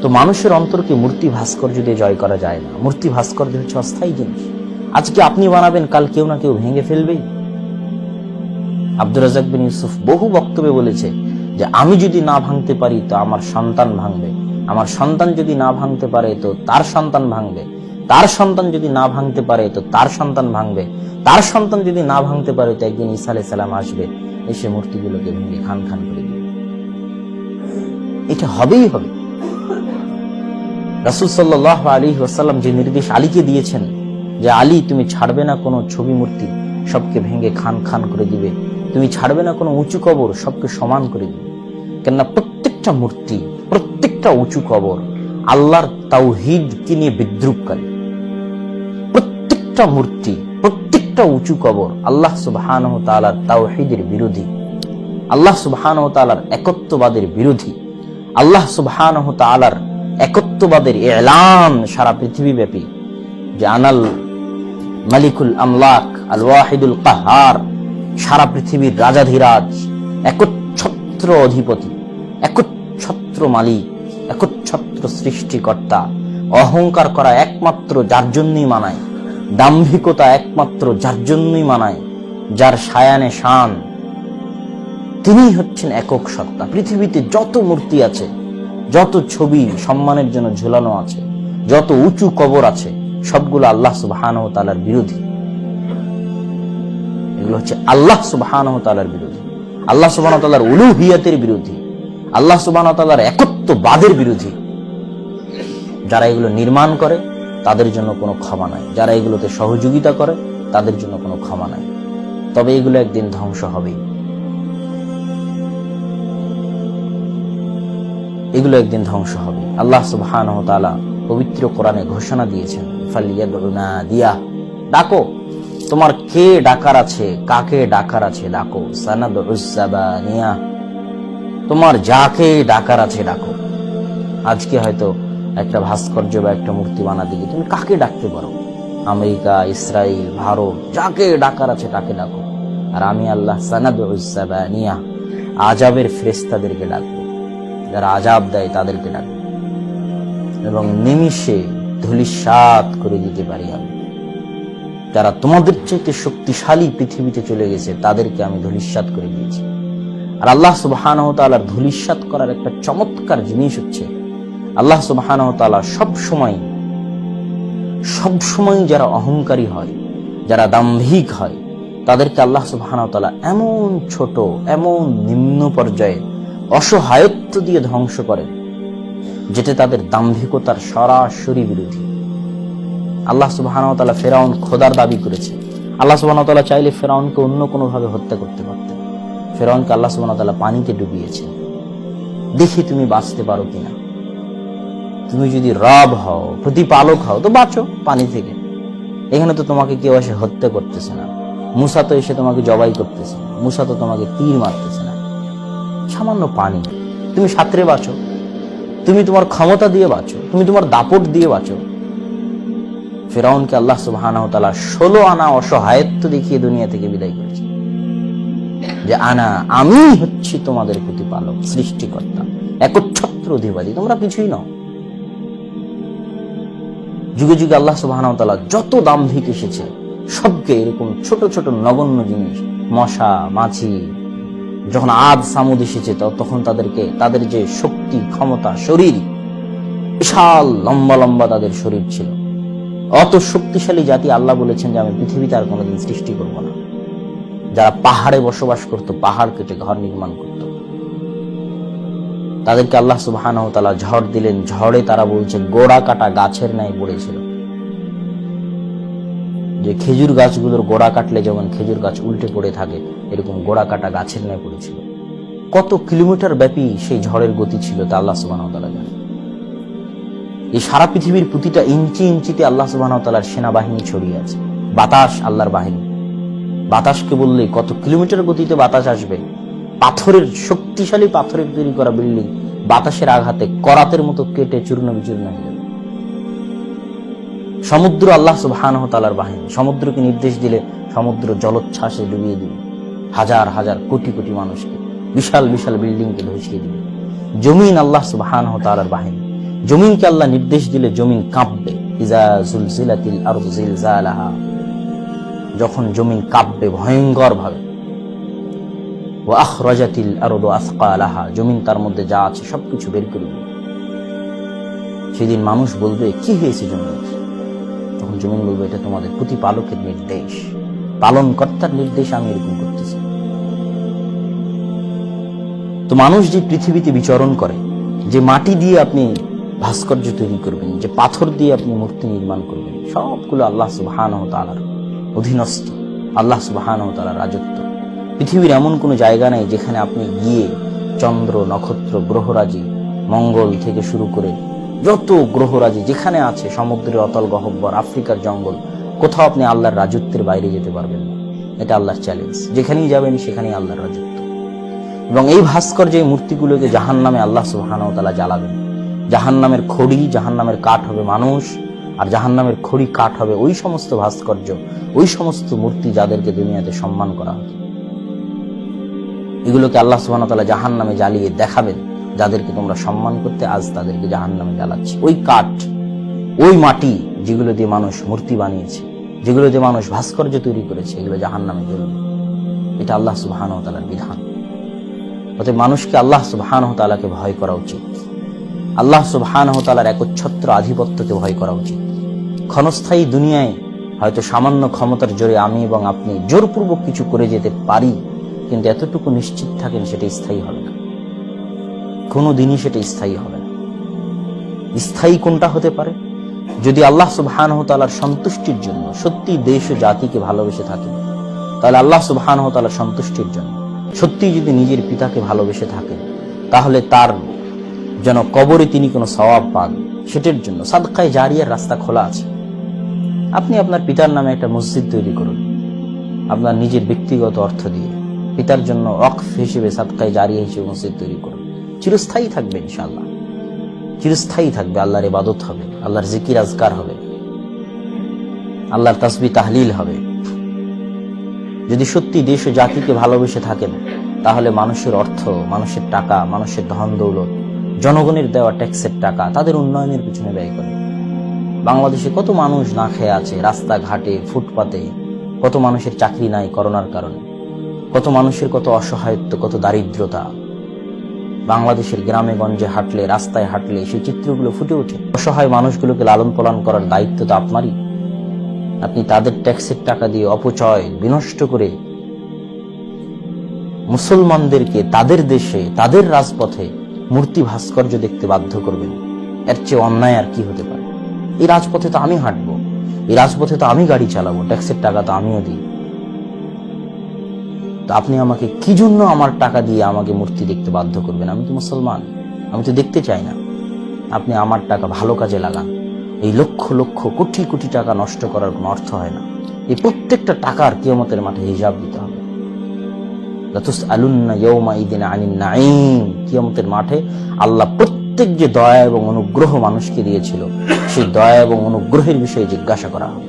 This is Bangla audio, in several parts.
তো মানুষের অন্তরকে মূর্তি ভাস্কর্য দিয়ে জয় করা যায় না। মূর্তি ভাস্কর্য হচ্ছে অস্থায়ী জিনিস। আজকে আপনি বানাবেন, কাল কেউ না কেউ ভেঙে ফেলবেই। আব্দুর রাজ্জাক বিন ইউসুফ বহু বক্তব্যে বলেছে যে আমি যদি না ভাঙতে পারি তো আমার সন্তান ভাঙবে, আমার সন্তান যদি না ভাঙতে পারে তো তার সন্তান ভাঙবে, তার সন্তান যদি না ভাঙতে পারে তো তার সন্তান ভাঙবে, তার সন্তান যদি না ভাঙতে পারে তো একদিন ঈসা আলাইহিস সালাম আসবে, এসে মূর্তিগুলোকে ভেঙে খান খান করে দিবে। এটা হবেই হবে। রাসূল সাল্লাল্লাহু আলাইহি ওয়াসাল্লাম যে নির্দেশ আলীকে দিয়েছেন যে আলী তুমি ছাড়বে না কোনো ছবি মূর্তি, সবকে ভেঙে খান খান করে দিবে, তুমি ছাড়বে না কোনো উঁচু কবর, সবকে সমান করে দিবে। কেননা প্রত্যেকটা মূর্তি, প্রত্যেকটা উঁচু কবর আল্লাহর তাওহীদকে নিয়ে বিদ্রূপকারী। প্রত্যেকটা মূর্তি, প্রত্যেকটা উঁচু কবর আল্লাহ সুবহানাহু ওয়া তাআলার তাওহীদের বিরোধী, আল্লাহ সুবহানাহু ওয়া তাআলার একত্ববাদের বিরোধী। আল্লাহ সুবহানাহু ওয়া তাআলার একত্ববাদের এলান সারা পৃথিবীব্যাপী যে আনাল মালিকুল আমলাক আল ওয়াহিদুল কাহার, সারা পৃথিবীর রাজাধিরাজ, একচ্ছত্র অধিপতি, একচ্ছত্র মালিক, একচ্ছত্র সৃষ্টিকর্তা। অহংকার করা একমাত্র যার জন্যই মানায়, দাম্ভিকতা একমাত্র যার জন্যই মানায়, যার শায়ানে শান, তিনি হচ্ছেন একক সত্তা। পৃথিবীতে যত মূর্তি আছে, যত ছবি সম্মানের জন্য ঝুলানো আছে, যত উঁচু কবর আছে, সবগুলো আল্লাহ সুবহানাহু ওয়া তাআলার বিরোধী। এগুলো হচ্ছে আল্লাহ সুবহানাহু ওয়া তাআলার বিরোধী, আল্লাহ সুবহানাহু ওয়া তাআলার উলুহিয়াতের বিরোধী, আল্লাহ সুবহানাহু ওয়া তাআলার একত্ববাদের বিরোধী। যারা এগুলো নির্মাণ করে তাদের জন্য কোনো ক্ষমা নাই, যারা এগুলোতে সহযোগিতা করে তাদের জন্য কোনো ক্ষমা নাই। তবে এগুলো একদিন ধ্বংস হবেই, এগুলো একদিন ধ্বংস হবে। আল্লাহ সুবহানাহু ওয়া তাআলা পবিত্র কোরআনে ঘোষণা দিয়েছেন ফালিয়াদউ নাদিয়া, ডাকো, তোমার কে ডাকার আছে, কাকে ডাকার আছে ডাকো। সানাদউস সাবানিয়া, তোমার যাকে ডাকার আছে ডাকো। আজকে হয়তো একটা ভাস্কর্য বা একটা মূর্তি বানাতে গিয়ে তুমি কাকে ডাকতে পারো? আমেরিকা, ইসরায়েল, ভারত, যাকে ডাকার আছে তাকে ডাকো। আর আমি আল্লাহ সানাদউস সাবানিয়া, আযাবের ফেরেশতাদেরকে ডাকবো, যারা আযাব দেয় তাদেরকে ডাকবো, এবং নিমিষে ধূলিসাৎ করে দিতে পারি আমি। যারা তোমাদের চাইতে শক্তিশালী পৃথিবীতে চলে গেছে তাদেরকে আমি ধূলিসাৎ করে দিয়েছি। আর আল্লাহ সুবহানাহু ওয়া তাআলার ধূলিসাৎ করার একটা চমৎকার জিনিস হচ্ছে আল্লাহ সুবহানাহু ওয়া তাআলা সবসময় যারা অহংকারী হয়, যারা দাম্ভিক হয়, তাদেরকে আল্লাহ সুবহানাহু ওয়া তাআলা এমন ছোট, এমন নিম্ন পর্যায়ে অসহায়ত্ব দিয়ে ধ্বংস করেন যেটা তাদের দাম্ভিকতার সরাসরি বিরোধী। আল্লাহ সুবহানাহু ওয়া তাআলা ফেরাউন খোদার দাবি করেছে। আল্লাহ সুবহানাহু ওয়া তাআলা চাইলে ফেরাউনকে অন্য কোনো ভাবে হত্যা করতে পারতেন। ফেরাউনকে আল্লাহ সুবহানাহু ওয়া তাআলা পানিতে ডুবিয়েছে। দেখি তুমি বাঁচতে পারো কিনা। তুমি যদি রব হও, প্রতিপালক হও, তো বাঁচো পানি থেকে। এখানে তো তোমাকে কেউ এসে হত্যা করতেছে না। মুসা তো এসে তোমাকে জবাই করতেছে না, মুসা তো তোমাকে তীর মারতেছে না। সামান্য পানি, তুমি সাঁতরে বাঁচো, তুমি তোমার ক্ষমতা দিয়ে বাঁচো, তুমি তোমার দাপট দিয়ে বাঁচো। ফেরাউনকে আল্লাহ সুবহানাহু ওয়া তাআলা 16 আনা অসহায়ত্ব দেখিয়ে দুনিয়া থেকে বিদায় করেছে যে আমি হচ্ছি তোমাদের প্রতিপালক, সৃষ্টিকর্তা, একচ্ছত্র অধিপতি, তোমরা কিছুই নও। যুগে যুগে আল্লাহ সুবহানাহু ওয়া তাআলা যত দাম্ভিক এসেছে সবকে এরকম ছোট ছোট নগণ্য জিনিস, মশা, মাছি, যখন আদ সামুদ এসেছে তখন তাদের যে শক্তি, ক্ষমতা, শরীর, বিশাল লম্বা লম্বা তাদের শরীর ছিল। অত শক্তিশালী জাতি আল্লাহ বলেছেন যে আমি পৃথিবীতে আর কোনোদিন সৃষ্টি করব না। যারা পাহাড়ে বসবাস করত, পাহাড় কেটে ঘর নির্মাণ করত, তাদেরকে আল্লাহ সুবহানাহু ওয়া তাআলা ঝড় দিলেন। ঝড়ে তারা বলছে গোড়া কাটা গাছের ন্যায় পড়েছিল। যে খেজুর গাছগুলোর গোড়া কাটলে যেমন খেজুর গাছ উল্টে পড়ে থাকে, এরকম গোড়া কাটা গাছের ন্যায় পড়েছিল। কত কিলোমিটার ব্যাপী সেই ঝড়ের গতি ছিল তা আল্লাহ সুবহানাহু ওয়া তাআলা জানেন। এই সারা পৃথিবীর প্রতিটা ইঞ্চি ইঞ্চিতে আল্লাহ সুবহানাহু ওয়া তাআলার সেনাবাহিনী ছড়িয়ে আছে। বাতাস আল্লাহর বাহিনী। বাতাসকে বললে কত কিলোমিটার গতিতে বাতাস আসবে। পাথরের, শক্তিশালী পাথরের তৈরি করা বিল্ডিং বাতাসের আঘাতে করাতের মতো কেটে চূর্ণ বিচূর্ণ হয়ে যাবে। সমুদ্র আল্লাহ সুবহানাহু ওয়া তাআলার বাহিনী। সমুদ্রকে নির্দেশ দিলে সমুদ্র জলোচ্ছ্বাসে ডুবিয়ে দিবে হাজার হাজার কোটি কোটি মানুষকে, বিশাল বিশাল বিল্ডিংকে ধসিয়ে দিবে। জমিন আল্লাহ সুবহানাহু ওয়া তাআলার বাহিনী। জমিনকে আল্লাহ নির্দেশ দিলে জমিন কাঁপবে। ইজা জুলজিলাতিল আরদু জিলজালাহা, যখন জমিন কাঁপবে ভয়ঙ্কর ভাবে। ওয়া আখরাজাতিল আরদু আসকালাহা, জমিন তার মধ্যে যা আছে সবকিছু বের করে দিবে। সেদিন মানুষ বলবে কি হয়েছে জমিন? তখন জমিন বলবে এটা তোমাদের প্রতিপালকের নির্দেশ, পালনকর্তার নির্দেশ, আমি এরকম করতেছি। তো মানুষ যে পৃথিবীতে বিচরণ করে, যে মাটি দিয়ে আপনি ভাস্কর্য তৈরি করবেন, যে পাথর দিয়ে আপনি মূর্তি নির্মাণ করবেন, সবগুলো আল্লাহ সুবহানাহু ওয়া তাআলার অধীনস্থ, আল্লাহ সুবহানাহু ওয়া তাআলার রাজত্ব। পৃথিবীর এমন কোনো জায়গা নেই যেখানে আপনি গিয়ে চন্দ্র, নক্ষত্র, গ্রহরাজি, মঙ্গল থেকে শুরু করে যত গ্রহরাজি যেখানে আছে, সমুদ্রের অতল গহ্বর, আফ্রিকার জঙ্গল, কোথাও আপনি আল্লাহর রাজত্বের বাইরে যেতে পারবেন না। এটা আল্লাহর চ্যালেঞ্জ। যেখানেই যাবেন সেখানেই আল্লাহর রাজত্ব। এবং এই ভাস্কর্য, এই মূর্তিগুলোকে জাহান্নামে আল্লাহ সুবহানাহু ওয়া তাআলা জ্বালাবেন। জাহান্নামের খড়ি, জাহান্নামের কাঠ হবে মানুষ, আর জাহান্নামের খড়ি কাঠ হবে ওই সমস্ত ভাস্কর্য, ওই সমস্ত মূর্তি যাদেরকে দুনিয়াতে সম্মান করা হতো। এগুলোকে আল্লাহ সুবহানাহু ওয়া তাআলা জাহান্নামে জ্বালিয়ে দেখাবেন, যাদেরকে তোমরা সম্মান করতে আজ তাদেরকে জাহান্নামে জ্বালাচ্ছে। ওই কাঠ, ওই মাটি যেগুলো দিয়ে মানুষ মূর্তি বানিয়েছে, যেগুলো দিয়ে মানুষ ভাস্কর্য তৈরি করেছে, এগুলো জাহান্নামে জ্বলবে। এটা আল্লাহ সুবহানাহু ওয়া তাআলার বিধান। অতএব মানুষকে আল্লাহ সুবহানাহু ওয়া তাআলাকে ভয় করা উচিত। আল্লাহ সুবহানাহু ওয়া তাআলার একচ্ছত্র আধিপত্যকে ভয় করা উচিত। ক্ষণস্থায়ী দুনিয়ায় হয়তো সামান্য ক্ষমতার জোরে আমি এবং আপনি জোরপূর্বক কিছু করে যেতে পারি, কিন্তু এতটুকু নিশ্চিত থাকেন সেটা স্থায়ী হবে না, কোনো দিনই সেটা স্থায়ী হবে না। স্থায়ী কোনটা হতে পারে? যদি আল্লাহ সুবহানাহু ওয়া তাআলার সন্তুষ্টির জন্য সত্যি দেশ ও জাতিকে ভালোবেসে থাকেন, তাহলে আল্লাহ সুবহানাহু ওয়া তাআলার সন্তুষ্টির জন্য সত্যি যদি নিজের পিতাকে ভালোবেসে থাকেন, তাহলে তার যেন কবরে তিনি কোনো সওয়াব পান, সেটার জন্য সাদকায়ে জারিয়ার রাস্তা খোলা আছে। আপনি আপনার পিতার নামে একটা মসজিদ তৈরি করুন, আপনার নিজের ব্যক্তিগত অর্থ দিয়ে পিতার জন্য ওয়াকফ হিসেবে, সাদকায়ে জারিয়া হিসেবে মসজিদ তৈরি করুন। চিরস্থায়ী থাকবে ইনশাআল্লাহ, চিরস্থায়ী থাকবে। আল্লাহর ইবাদত হবে, আল্লাহর জিকির আজকার হবে, আল্লাহর তাসবিহ তাহলিল হবে। যদি সত্যি দেশ ও জাতিকে ভালোবেসে থাকেন, তাহলে মানুষের অর্থ, মানুষের টাকা, মানুষের ধন দৌলত, জনগণের দেওয়া ট্যাক্সের টাকা তাদের উন্নয়নের পিছনে ব্যয় করে। বাংলাদেশে কত মানুষ না খেয়ে আছে, রাস্তাঘাটে, ফুটপাতে, কত মানুষের চাকরি নাই করোনার কারণে, কত মানুষের কত অসহায়ত্ব, কত দারিদ্রতা। বাংলাদেশের গ্রামে গঞ্জে হাঁটলে, রাস্তায় হাঁটলে সেই চিত্রগুলো ফুটে ওঠে। অসহায় মানুষগুলোকে লালন পালন করার দায়িত্ব তো আপনারই। আপনি তাদের ট্যাক্সের টাকা দিয়ে অপচয় বিনষ্ট করে মুসলমানদেরকে তাদের দেশে, তাদের রাজপথে মূর্তি ভাস্কর্য দেখতে বাধ্য করবেন। এর চেয়ে অন্যায় আর কি হতে পারে? এই রাজপথে তো আমি হাঁটবো, এই রাজপথে তো আমি গাড়ি চালাবো, ট্যাক্সের টাকা তো আমিও দিই। তো আপনি আমাকে কি জন্য আমার টাকা দিয়ে আমাকে মূর্তি দেখতে বাধ্য করবেন? আমি তো মুসলমান, আমি তো দেখতে চাই না। আপনি আমার টাকা ভালো কাজে লাগান। এই লক্ষ লক্ষ কোটি কোটি টাকা নষ্ট করার কোনো অর্থ হয় না। এই প্রত্যেকটা টাকার কিয়ামতের মাঠে হিসাব দিতে হবে। লাতুসআলুন্না ইয়াওমাইদিন আনিন নাঈম, কিয়ামতের মাঠে আল্লাহ প্রত্যেক যে দয়া এবং অনুগ্রহ মানুষকে দিয়েছিল, সেই দয়া এবং অনুগ্রহের বিষয়ে জিজ্ঞাসা করা হবে।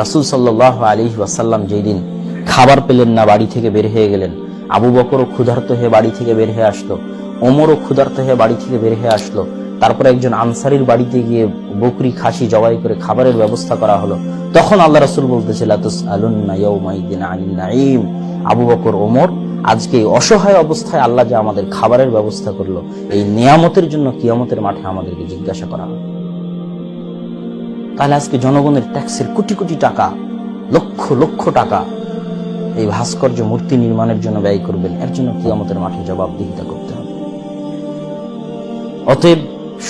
রাসূল সাল্লাল্লাহু আলাইহি ওয়াসাল্লাম যেদিন খাবার পেলেন না, বাড়ি থেকে বের হয়ে গেলেন, আবু বকরও ক্ষুধার্ত হয়ে বাড়ি থেকে বের হয়ে আসলো, ওমরও ক্ষুধার্ত হয়ে বাড়ি থেকে বের হয়ে আসলো। তারপরে একজন আনসারীর বাড়িতে গিয়ে বকরি, খাসি জবাই করে খাবারের ব্যবস্থা করা হলো। তখন আল্লাহ রাসূল বলতেছে লাতুসআলুন্না ইয়াওমাইদিন আনিন নাঈম, আবু বকর, ওমর, আজকে এই অসহায় অবস্থায় আল্লাহ যে আমাদের খাবারের ব্যবস্থা করলো, এই নিয়ামতের জন্য কিয়ামতের মাঠে আমাদেরকে জিজ্ঞাসা করা হবে। তাহলে আজকে জনগণের ট্যাক্সের কোটি কোটি টাকা, লক্ষ লক্ষ টাকা এই ভাস্কর্য মূর্তি নির্মাণের জন্য ব্যয় করবেন, এর জন্য কিয়ামতের মাঠে জবাবদিহিতা করতে হবে। অতএব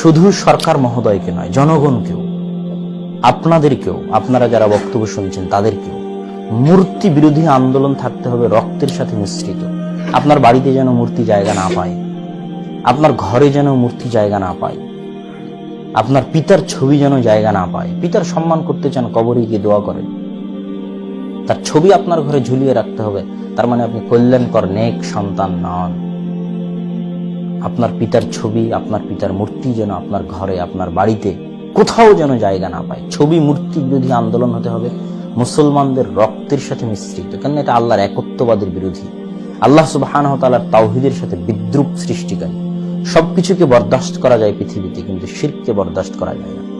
শুধু সরকার মহোদয়কে নয়, জনগণকেও, আপনাদেরকেও, আপনারা যারা বক্তব্য শুনছেন তাদেরকেও মূর্তি বিরোধী আন্দোলন থাকতে হবে রক্তের সাথে মিশ্রিত। আপনার বাড়িতে যেন মূর্তি জায়গা না পায়, আপনার ঘরে যেন মূর্তি জায়গা না পায়, আপনার পিতার ছবি যেন জায়গা না পায়। পিতার সম্মান করতে চান, কবরে গিয়ে দোয়া করেন, তার ছবি আপনার ঘরে ঝুলিয়ে রাখতে হবে, তার মানে আপনি কল্যাণকর নেক সন্তান নন। আপনার পিতার ছবি, আপনার পিতার মূর্তি যেন আপনার ঘরে, আপনার বাড়িতে কোথাও যেন জায়গা না পায়। ছবি মূর্তি বিরোধী আন্দোলন হতে হবে মুসলমানদের রক্তের সাথে মিশ্রিত, কেন এটা আল্লাহর একত্ববাদের বিরোধী, আল্লাহ সুবহানাহু ওয়া তাআলার তাওহীদের সাথে বিদ্রুপ সৃষ্টিকারী। সবকিছুকে বরদাস্ত করা যায় পৃথিবীতে, কিন্তু শিরককে বরদাস্ত করা যায় না।